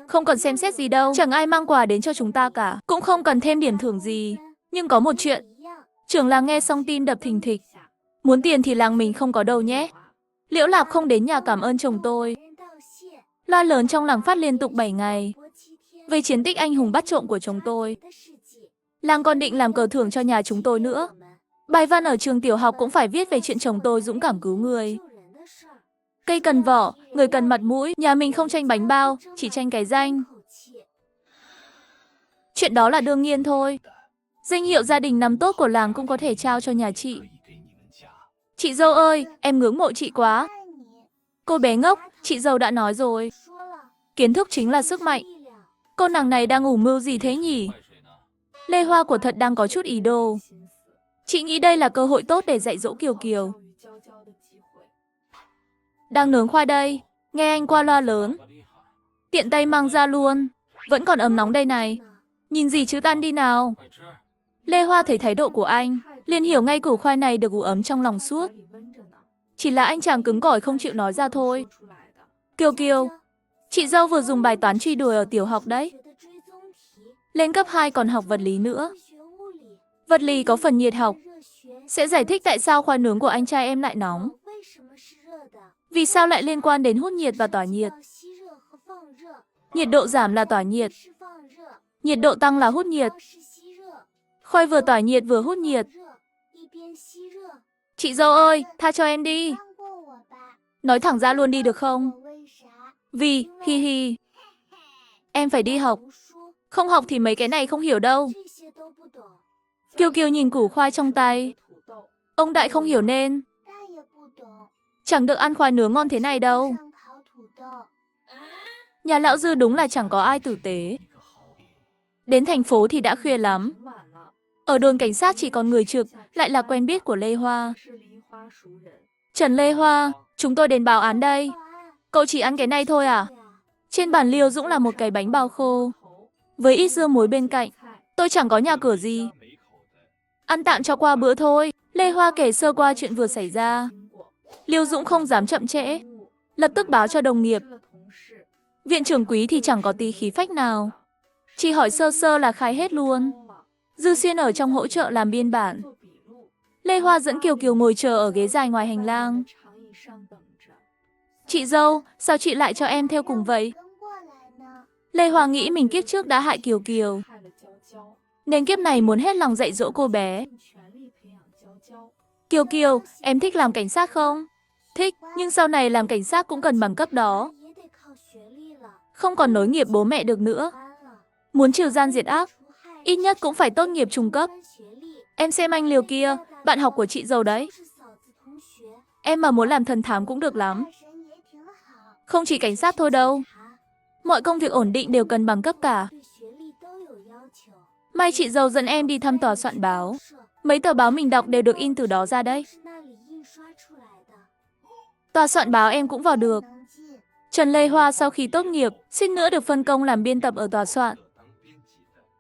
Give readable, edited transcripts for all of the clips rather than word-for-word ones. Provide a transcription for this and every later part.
Không cần xem xét gì đâu, chẳng ai mang quà đến cho chúng ta cả, cũng không cần thêm điểm thưởng gì. Nhưng có một chuyện, trưởng làng nghe xong tim đập thình thịch. Muốn tiền thì làng mình không có đâu nhé. Liễu Lạp không đến nhà cảm ơn chồng tôi. Loa lớn trong làng phát liên tục 7 ngày về chiến tích anh hùng bắt trộm của chồng tôi. Làng còn định làm cờ thưởng cho nhà chúng tôi nữa. Bài văn ở trường tiểu học cũng phải viết về chuyện chồng tôi dũng cảm cứu người. Cây cần vỏ, người cần mặt mũi, nhà mình không tranh bánh bao, chỉ tranh cái danh. Chuyện đó là đương nhiên thôi. Danh hiệu gia đình nằm tốt của làng cũng có thể trao cho nhà chị. Chị dâu ơi, em ngưỡng mộ chị quá. Cô bé ngốc, chị dâu đã nói rồi. Kiến thức chính là sức mạnh. Cô nàng này đang ủ mưu gì thế nhỉ? Lê Hoa của thật đang có chút ý đồ. Chị nghĩ đây là cơ hội tốt để dạy dỗ Kiều Kiều. Đang nướng khoai đây, nghe anh qua loa lớn. Tiện tay mang ra luôn, vẫn còn ấm nóng đây này. Nhìn gì chứ tan đi nào. Lê Hoa thấy thái độ của anh, liền hiểu ngay củ khoai này được ủ ấm trong lòng suốt. Chỉ là anh chàng cứng cỏi không chịu nói ra thôi. Kiều Kiều, chị dâu vừa dùng bài toán truy đuổi ở tiểu học đấy. Lên cấp 2 còn học vật lý nữa. Vật lý có phần nhiệt học. Sẽ giải thích tại sao khoai nướng của anh trai em lại nóng. Vì sao lại liên quan đến hút nhiệt và tỏa nhiệt. Nhiệt độ giảm là tỏa nhiệt. Nhiệt độ tăng là hút nhiệt. Khoai vừa tỏa nhiệt vừa hút nhiệt. Chị dâu ơi, tha cho em đi. Nói thẳng ra luôn đi được không? Vì, hi hi. Em phải đi học. Không học thì mấy cái này không hiểu đâu. Kiều Kiều nhìn củ khoai trong tay. Ông Đại không hiểu nên chẳng được ăn khoai nướng ngon thế này đâu. Nhà lão Dư đúng là chẳng có ai tử tế. Đến thành phố thì đã khuya lắm. Ở đồn cảnh sát chỉ còn người trực, lại là quen biết của Lê Hoa. Trần Lê Hoa, chúng tôi đến báo án đây. Cậu chỉ ăn cái này thôi à? Trên bàn Liêu Dũng là một cái bánh bao khô, với ít dưa muối bên cạnh. Tôi chẳng có nhà cửa gì. Ăn tạm cho qua bữa thôi. Lê Hoa kể sơ qua chuyện vừa xảy ra. Liêu Dũng không dám chậm trễ, lập tức báo cho đồng nghiệp. Viện trưởng Quý thì chẳng có tí khí phách nào, chỉ hỏi sơ sơ là khai hết luôn. Dư Xuyên ở trong hỗ trợ làm biên bản. Lê Hoa dẫn Kiều Kiều ngồi chờ ở ghế dài ngoài hành lang. Chị dâu, sao chị lại cho em theo cùng vậy? Lê Hoa nghĩ mình kiếp trước đã hại Kiều Kiều, nên kiếp này muốn hết lòng dạy dỗ cô bé. Kiều Kiều, em thích làm cảnh sát không? Thích, nhưng sau này làm cảnh sát cũng cần bằng cấp đó. Không còn nối nghiệp bố mẹ được nữa. Muốn trừ gian diệt ác, ít nhất cũng phải tốt nghiệp trung cấp. Em xem anh Liều kia, bạn học của chị dâu đấy. Em mà muốn làm thần thám cũng được lắm. Không chỉ cảnh sát thôi đâu. Mọi công việc ổn định đều cần bằng cấp cả. May chị dâu dẫn em đi thăm tòa soạn báo. Mấy tờ báo mình đọc đều được in từ đó ra đấy. Tòa soạn báo em cũng vào được. Trần Lê Hoa sau khi tốt nghiệp, suýt nữa được phân công làm biên tập ở tòa soạn.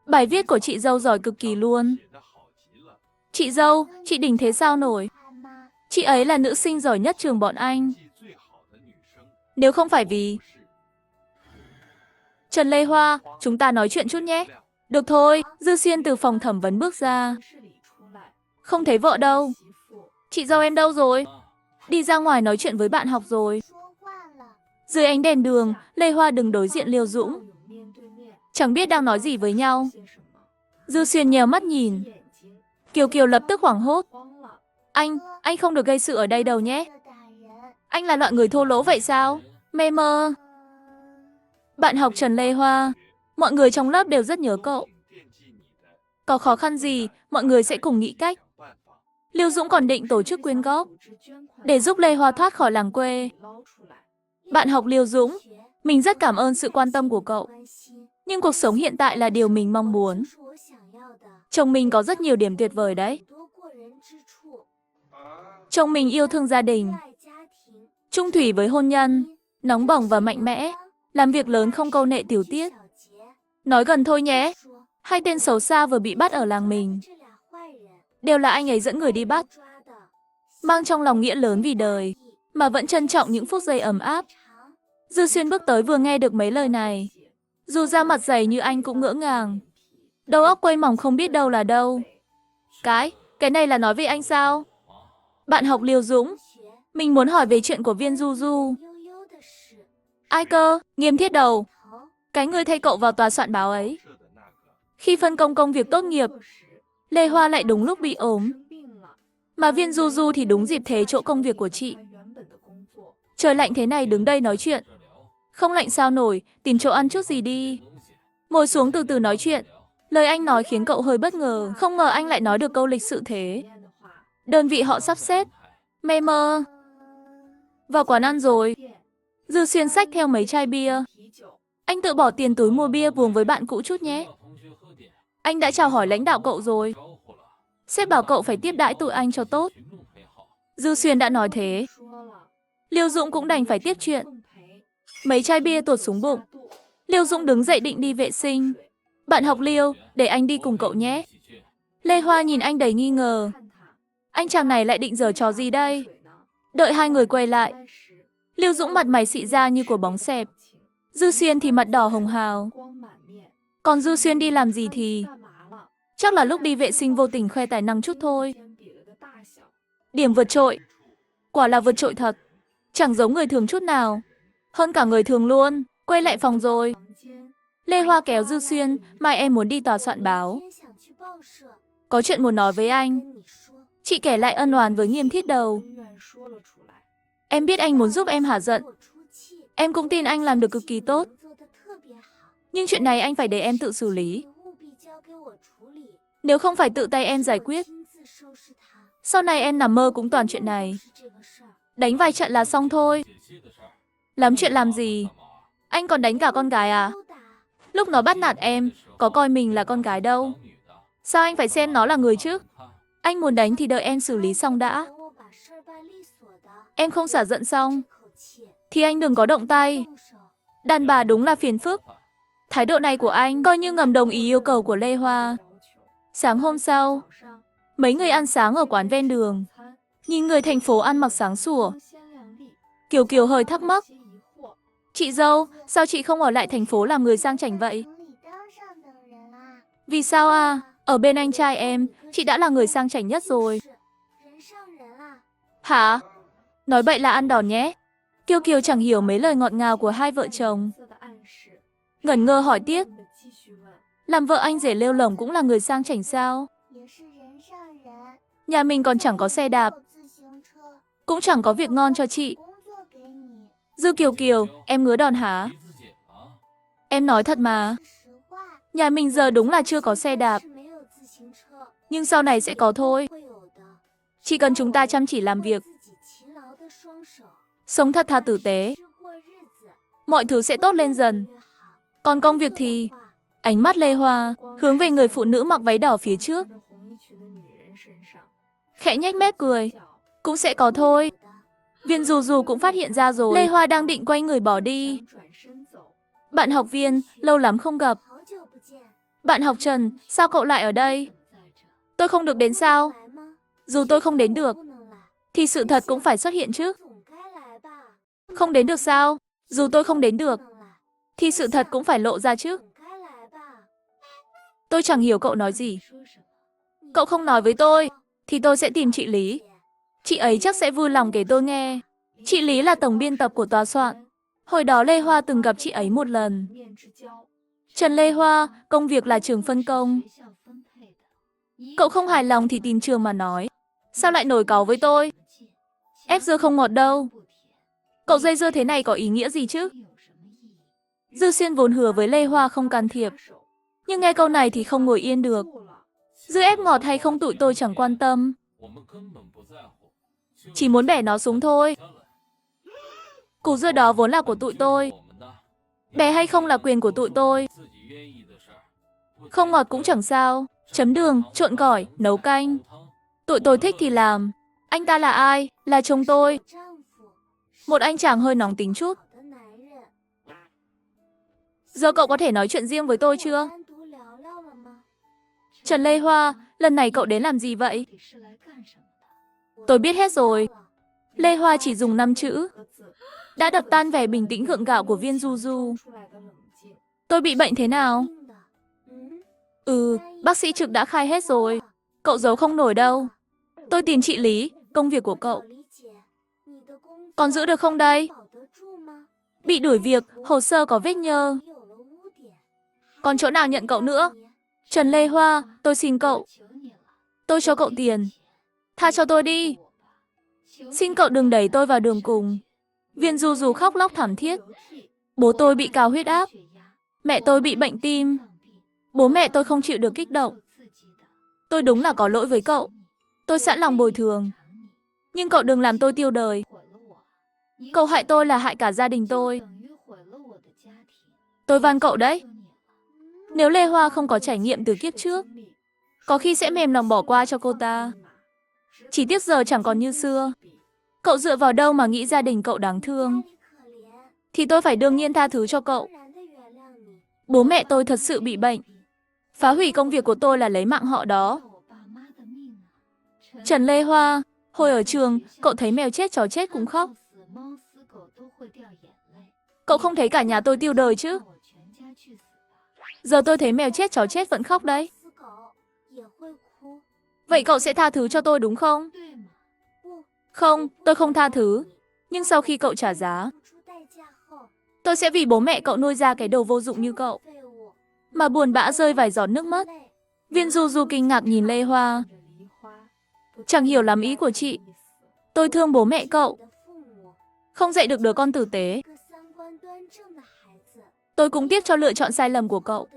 Bài viết của chị dâu giỏi cực kỳ luôn. Chị dâu, chị đỉnh thế sao nổi. Chị ấy là nữ sinh giỏi nhất trường bọn anh. Nếu không phải vì... Trần Lê Hoa, chúng ta nói chuyện chút nhé. Được thôi, Dư Xuyên từ phòng thẩm vấn bước ra. Không thấy vợ đâu. Chị dâu em đâu rồi? Đi ra ngoài nói chuyện với bạn học rồi. Dưới ánh đèn đường, Lê Hoa đứng đối diện Liêu Dũng. Chẳng biết đang nói gì với nhau. Dư Xuyên nhèo mắt nhìn. Kiều Kiều lập tức hoảng hốt. Anh không được gây sự ở đây đâu nhé. Anh là loại người thô lỗ vậy sao? Mê mơ. Bạn học Trần Lê Hoa, mọi người trong lớp đều rất nhớ cậu. Có khó khăn gì, mọi người sẽ cùng nghĩ cách. Liêu Dũng còn định tổ chức quyên góp để giúp Lê Hoa thoát khỏi làng quê. Bạn học Liêu Dũng, mình rất cảm ơn sự quan tâm của cậu. Nhưng cuộc sống hiện tại là điều mình mong muốn. Chồng mình có rất nhiều điểm tuyệt vời đấy. Chồng mình yêu thương gia đình, trung thủy với hôn nhân, nóng bỏng và mạnh mẽ, làm việc lớn không câu nệ tiểu tiết. Nói gần thôi nhé, hai tên xấu xa vừa bị bắt ở làng mình. Đều là anh ấy dẫn người đi bắt. Mang trong lòng nghĩa lớn vì đời, mà vẫn trân trọng những phút giây ấm áp. Dư Xuyên bước tới vừa nghe được mấy lời này. Dù da mặt dày như anh cũng ngỡ ngàng. Đầu óc quay mỏng không biết đâu là đâu. Cái này là nói về anh sao? Bạn học Liêu Dũng. Mình muốn hỏi về chuyện của Viên Du Du. Ai cơ? Nghiêm Thiết Đầu. Cái người thay cậu vào tòa soạn báo ấy. Khi phân công công việc tốt nghiệp, Lê Hoa lại đúng lúc bị ốm. Mà Viên Du Du thì đúng dịp thế chỗ công việc của chị. Trời lạnh thế này đứng đây nói chuyện. Không lạnh sao nổi, tìm chỗ ăn chút gì đi. Ngồi xuống từ từ nói chuyện. Lời anh nói khiến cậu hơi bất ngờ, không ngờ anh lại nói được câu lịch sự thế. Đơn vị họ sắp xếp. Mê mơ. Vào quán ăn rồi. Dư Xuyên xách theo mấy chai bia. Anh tự bỏ tiền túi mua bia buồng với bạn cũ chút nhé. Anh đã chào hỏi lãnh đạo cậu rồi. Sếp bảo cậu phải tiếp đãi tụi anh cho tốt. Dư Xuyên đã nói thế. Liêu Dũng cũng đành phải tiếp chuyện. Mấy chai bia tuột xuống bụng. Liêu Dũng đứng dậy định đi vệ sinh. Bạn học Liêu, để anh đi cùng cậu nhé. Lê Hoa nhìn anh đầy nghi ngờ. Anh chàng này lại định giở trò gì đây? Đợi hai người quay lại. Liêu Dũng mặt mày xị ra như của bóng xẹp. Dư Xuyên thì mặt đỏ hồng hào. Còn Dư Xuyên đi làm gì thì... Chắc là lúc đi vệ sinh vô tình khoe tài năng chút thôi. Điểm vượt trội. Quả là vượt trội thật. Chẳng giống người thường chút nào. Hơn cả người thường luôn. Quay lại phòng rồi. Lê Hoa kéo Dư Xuyên, mai em muốn đi tòa soạn báo. Có chuyện muốn nói với anh. Chị kể lại ân oán với Nghiêm Thiết Đầu. Em biết anh muốn giúp em hả giận. Em cũng tin anh làm được cực kỳ tốt. Nhưng chuyện này anh phải để em tự xử lý. Nếu không phải tự tay em giải quyết, sau này em nằm mơ cũng toàn chuyện này. Đánh vài trận là xong thôi. Lắm chuyện làm gì? Anh còn đánh cả con gái à? Lúc nó bắt nạt em, có coi mình là con gái đâu. Sao anh phải xem nó là người chứ? Anh muốn đánh thì đợi em xử lý xong đã. Em không xả giận xong, thì anh đừng có động tay. Đàn bà đúng là phiền phức. Thái độ này của anh coi như ngầm đồng ý yêu cầu của Lê Hoa. Sáng hôm sau, mấy người ăn sáng ở quán ven đường. Nhìn người thành phố ăn mặc sáng sủa. Kiều Kiều hơi thắc mắc. Chị dâu, sao chị không ở lại thành phố làm người sang chảnh vậy? Vì sao à? Ở bên anh trai em, chị đã là người sang chảnh nhất rồi. Hả? Nói bậy là ăn đòn nhé. Kiều Kiều chẳng hiểu mấy lời ngọt ngào của hai vợ chồng. Ngẩn ngơ hỏi tiếp. Làm vợ anh rể lêu lổng cũng là người sang chảnh sao? Nhà mình còn chẳng có xe đạp. Cũng chẳng có việc ngon cho chị. Dư Kiều Kiều, em ngứa đòn hả? Em nói thật mà. Nhà mình giờ đúng là chưa có xe đạp. Nhưng sau này sẽ có thôi. Chỉ cần chúng ta chăm chỉ làm việc, sống thật thà tử tế, mọi thứ sẽ tốt lên dần. Còn công việc thì... Ánh mắt Lê Hoa hướng về người phụ nữ mặc váy đỏ phía trước. Khẽ nhếch mép cười. Cũng sẽ có thôi. Viên Du Du cũng phát hiện ra rồi. Lê Hoa đang định quay người bỏ đi. Bạn học Viên, lâu lắm không gặp. Bạn học Trần, sao cậu lại ở đây? Tôi không được đến sao? Dù tôi không đến được, thì sự thật cũng phải xuất hiện chứ. Không đến được sao? Dù tôi không đến được, thì sự thật cũng phải lộ ra chứ. Tôi chẳng hiểu cậu nói gì. Cậu không nói với tôi, thì tôi sẽ tìm chị Lý. Chị ấy chắc sẽ vui lòng kể tôi nghe. Chị Lý là tổng biên tập của tòa soạn. Hồi đó Lê Hoa từng gặp chị ấy một lần. Trần Lê Hoa, công việc là trường phân công. Cậu không hài lòng thì tìm trường mà nói. Sao lại nổi cáu với tôi? Ép dưa không ngọt đâu. Cậu dây dưa thế này có ý nghĩa gì chứ? Dư Xuyên vốn hứa với Lê Hoa không can thiệp. Nhưng nghe câu này thì không ngồi yên được. Dưa ép ngọt hay không tụi tôi chẳng quan tâm. Chỉ muốn bẻ nó xuống thôi. Củ dưa đó vốn là của tụi tôi. Bẻ hay không là quyền của tụi tôi. Không ngọt cũng chẳng sao. Chấm đường, trộn gỏi, nấu canh. Tụi tôi thích thì làm. Anh ta là ai? Là chồng tôi. Một anh chàng hơi nóng tính chút. Giờ cậu có thể nói chuyện riêng với tôi chưa? Trần Lê Hoa, lần này cậu đến làm gì vậy? Tôi biết hết rồi. Lê Hoa chỉ dùng 5 chữ. Đã đập tan vẻ bình tĩnh gượng gạo của Viên Du Du. Tôi bị bệnh thế nào? Bác sĩ trực đã khai hết rồi. Cậu giấu không nổi đâu. Tôi tìm chị Lý, công việc của cậu. Còn giữ được không đây? Bị đuổi việc, hồ sơ có vết nhơ. Còn chỗ nào nhận cậu nữa? Trần Lê Hoa, tôi xin cậu. Tôi cho cậu tiền. Tha cho tôi đi. Xin cậu đừng đẩy tôi vào đường cùng. Viên Du Du khóc lóc thảm thiết. Bố tôi bị cao huyết áp. Mẹ tôi bị bệnh tim. Bố mẹ tôi không chịu được kích động. Tôi đúng là có lỗi với cậu. Tôi sẵn lòng bồi thường. Nhưng cậu đừng làm tôi tiêu đời. Cậu hại tôi là hại cả gia đình tôi. Tôi van cậu đấy. Nếu Lê Hoa không có trải nghiệm từ kiếp trước, có khi sẽ mềm lòng bỏ qua cho cô ta. Chỉ tiếc giờ chẳng còn như xưa. Cậu dựa vào đâu mà nghĩ gia đình cậu đáng thương? Thì tôi phải đương nhiên tha thứ cho cậu. Bố mẹ tôi thật sự bị bệnh. Phá hủy công việc của tôi là lấy mạng họ đó. Trần Lê Hoa, hồi ở trường, cậu thấy mèo chết chó chết cũng khóc. Cậu không thấy cả nhà tôi tiêu đời chứ? Giờ tôi thấy mèo chết chó chết vẫn khóc đấy. Vậy cậu sẽ tha thứ cho tôi đúng không? Không, tôi không tha thứ. Nhưng sau khi cậu trả giá, tôi sẽ vì bố mẹ cậu nuôi ra cái đồ vô dụng như cậu. Mà buồn bã rơi vài giọt nước mắt. Viên Du Du kinh ngạc nhìn Lê Hoa. Chẳng hiểu lắm ý của chị. Tôi thương bố mẹ cậu. Không dạy được đứa con tử tế. Tôi cũng tiếc cho lựa chọn sai lầm của cậu.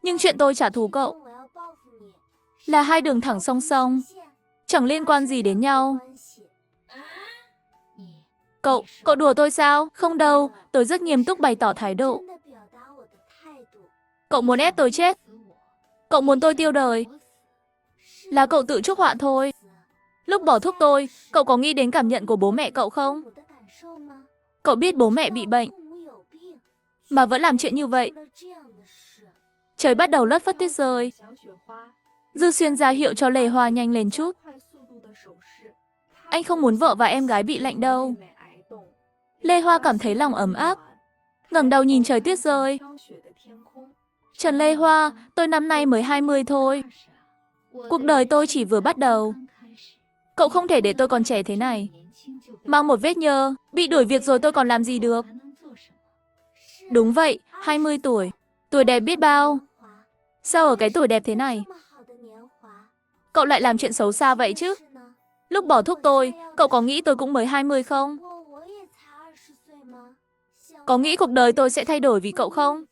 Nhưng chuyện tôi trả thù cậu là hai đường thẳng song song, chẳng liên quan gì đến nhau. Cậu đùa tôi sao? Không đâu, tôi rất nghiêm túc bày tỏ thái độ. Cậu muốn ép tôi chết. Cậu muốn tôi tiêu đời. Là cậu tự chuốc họa thôi. Lúc bỏ thuốc tôi, cậu có nghĩ đến cảm nhận của bố mẹ cậu không? Cậu biết bố mẹ bị bệnh, mà vẫn làm chuyện như vậy. Trời bắt đầu lất phất tuyết rơi. Dư Xuyên ra hiệu cho Lê Hoa nhanh lên chút. Anh không muốn vợ và em gái bị lạnh đâu. Lê Hoa cảm thấy lòng ấm áp, ngẩng đầu nhìn trời tuyết rơi. Trần Lê Hoa, tôi năm nay mới 20 thôi. Cuộc đời tôi chỉ vừa bắt đầu. Cậu không thể để tôi còn trẻ thế này. Mang một vết nhơ, bị đuổi việc rồi tôi còn làm gì được. Đúng vậy, 20 tuổi. Tuổi đẹp biết bao. Sao ở cái tuổi đẹp thế này, cậu lại làm chuyện xấu xa vậy chứ? Lúc bỏ thuốc tôi, cậu có nghĩ tôi cũng mới 20 không? Có nghĩ cuộc đời tôi sẽ thay đổi vì cậu không?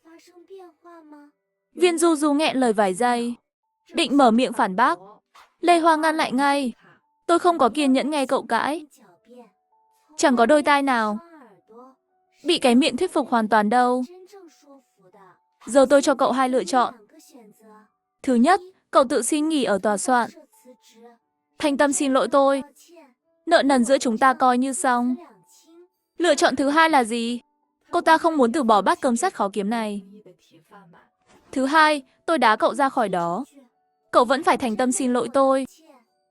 Viên Du Du nghẹn lời vài giây, định mở miệng phản bác. Lê Hoa ngăn lại ngay. Tôi không có kiên nhẫn nghe cậu cãi. Chẳng có đôi tai nào bị cái miệng thuyết phục hoàn toàn đâu. Giờ tôi cho cậu hai lựa chọn. Thứ nhất, cậu tự xin nghỉ ở tòa soạn. Thành tâm xin lỗi tôi. Nợ nần giữa chúng ta coi như xong. Lựa chọn thứ hai là gì? Cô ta không muốn từ bỏ bát cơm sắt khó kiếm này. Thứ hai, tôi đá cậu ra khỏi đó. Cậu vẫn phải thành tâm xin lỗi tôi.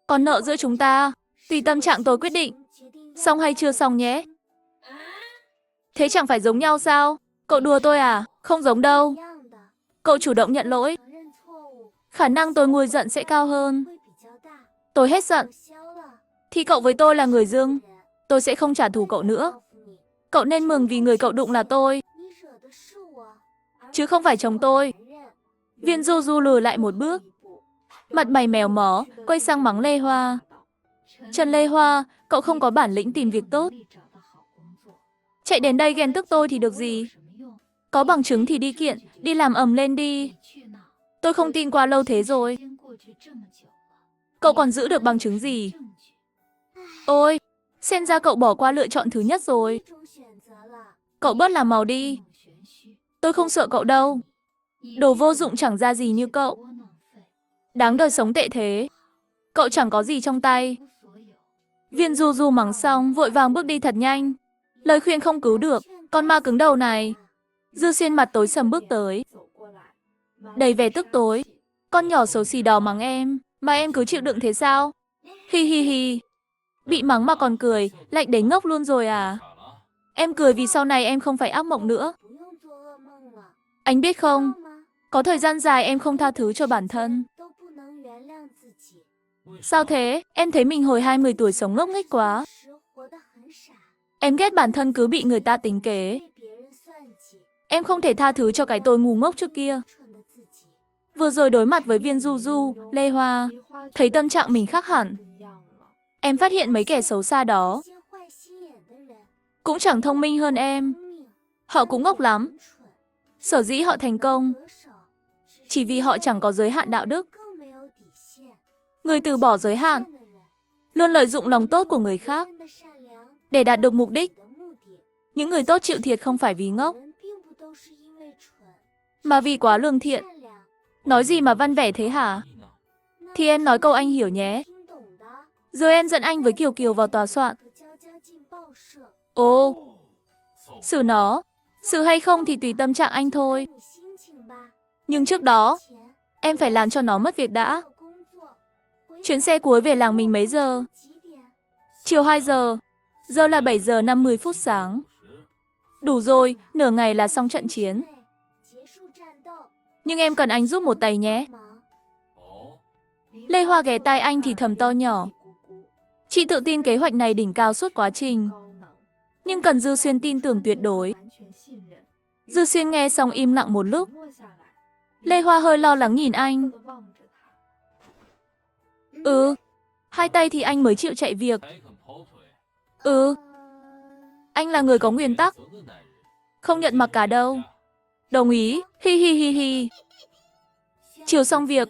Còn nợ giữa chúng ta, tùy tâm trạng tôi quyết định. Xong hay chưa xong nhé? Thế chẳng phải giống nhau sao? Cậu đùa tôi à? Không giống đâu. Cậu chủ động nhận lỗi. Khả năng tôi nguôi giận sẽ cao hơn. Tôi hết giận thì cậu với tôi là người dưng. Tôi sẽ không trả thù cậu nữa. Cậu nên mừng vì người cậu đụng là tôi, chứ không phải chồng tôi. Viên Du Du lùi lại một bước, mặt mày mèo mó, quay sang mắng Lê Hoa. Trần Lê Hoa, cậu không có bản lĩnh tìm việc tốt. Chạy đến đây ghen tức tôi thì được gì? Có bằng chứng thì đi kiện, đi làm ầm lên đi. Tôi không tin qua lâu thế rồi. Cậu còn giữ được bằng chứng gì? Ôi, xem ra cậu bỏ qua lựa chọn thứ nhất rồi. Cậu bớt làm màu đi. Tôi không sợ cậu đâu. Đồ vô dụng chẳng ra gì như cậu. Đáng đời sống tệ thế. Cậu chẳng có gì trong tay. Viên Du Du mắng xong, vội vàng bước đi thật nhanh. Lời khuyên không cứu được, con ma cứng đầu này. Dư Xuyên mặt tối sầm bước tới, đầy vẻ tức tối. Con nhỏ xấu xí đó mắng em, mà em cứ chịu đựng thế sao? Hi hi hi. Bị mắng mà còn cười, lạnh đến ngốc luôn rồi à? Em cười vì sau này em không phải ác mộng nữa. Anh biết không, có thời gian dài em không tha thứ cho bản thân. Sao thế? Em thấy mình hồi 20 tuổi sống ngốc nghếch quá. Em ghét bản thân cứ bị người ta tính kế. Em không thể tha thứ cho cái tôi ngu ngốc trước kia. Vừa rồi đối mặt với Viên Du Du, Lê Hoa, thấy tâm trạng mình khác hẳn. Em phát hiện mấy kẻ xấu xa đó cũng chẳng thông minh hơn em. Họ cũng ngốc lắm. Sở dĩ họ thành công chỉ vì họ chẳng có giới hạn đạo đức. Người từ bỏ giới hạn, luôn lợi dụng lòng tốt của người khác để đạt được mục đích. Những người tốt chịu thiệt không phải vì ngốc, mà vì quá lương thiện. Nói gì mà văn vẻ thế hả? Thì em nói câu anh hiểu nhé. Rồi em dẫn anh với Kiều Kiều vào tòa soạn. Ồ, xử nó. Xử hay không thì tùy tâm trạng anh thôi. Nhưng trước đó, em phải làm cho nó mất việc đã. Chuyến xe cuối về làng mình mấy giờ? Chiều 2 giờ. Giờ là 7 giờ 50 phút sáng. Đủ rồi, nửa ngày là xong trận chiến. Nhưng em cần anh giúp một tay nhé. Lê Hoa ghé tai anh thì thầm to nhỏ. Chị tự tin kế hoạch này đỉnh cao suốt quá trình. Nhưng cần Dư Xuyên tin tưởng tuyệt đối. Dư Xuyên nghe xong im lặng một lúc. Lê Hoa hơi lo lắng nhìn anh. Hai tay thì anh mới chịu chạy việc. Anh là người có nguyên tắc. Không nhận mặc cả đâu. Đồng ý, hi hi hi hi. Chiều xong việc,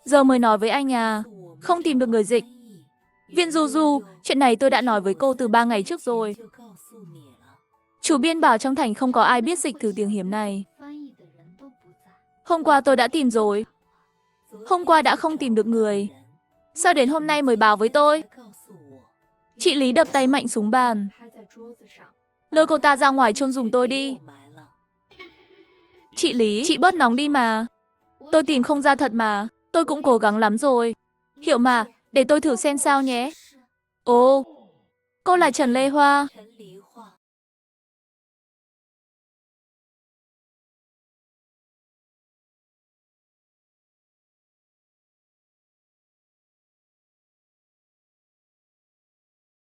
giờ mới nói với anh à, không tìm được người dịch. Viên Du Du, chuyện này tôi đã nói với cô từ 3 ngày trước rồi. Chủ biên bảo trong thành không có ai biết dịch thử tiếng Hiếm này. Hôm qua tôi đã tìm rồi. Hôm qua đã không tìm được người. Sao đến hôm nay mới báo với tôi? Chị Lý đập tay mạnh xuống bàn. Lôi cô ta ra ngoài chôn giùm tôi đi. Chị Lý, chị bớt nóng đi mà. Tôi tìm không ra thật mà. Tôi cũng cố gắng lắm rồi. Hiểu mà, để tôi thử xem sao nhé. Ồ, cô là Trần Lê Hoa.